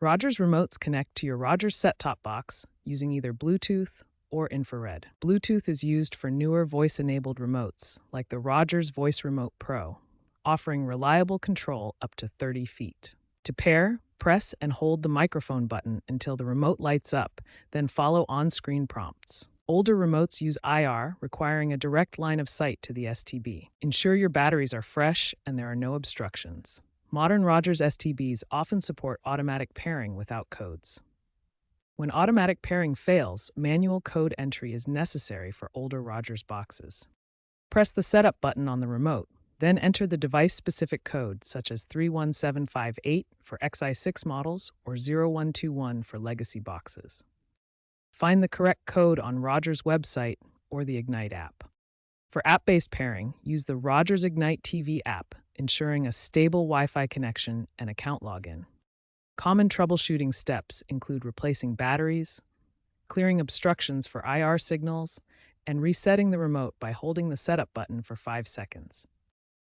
Rogers remotes connect to your Rogers set-top box using either Bluetooth or infrared. Bluetooth is used for newer voice-enabled remotes, like the Rogers Voice Remote Pro, offering reliable control up to 30 feet. To pair, press and hold the microphone button until the remote lights up, then follow on-screen prompts. Older remotes use IR, requiring a direct line of sight to the STB. Ensure your batteries are fresh and there are no obstructions. Modern Rogers STBs often support automatic pairing without codes. When automatic pairing fails, manual code entry is necessary for older Rogers boxes. Press the Setup button on the remote, then enter the device-specific code such as 31758 for Xi6 models or 0121 for legacy boxes. Find the correct code on Rogers' website or the Ignite app. For app-based pairing, use the Rogers Ignite TV app, ensuring a stable Wi-Fi connection and account login. Common troubleshooting steps include replacing batteries, clearing obstructions for IR signals, and resetting the remote by holding the setup button for 5 seconds.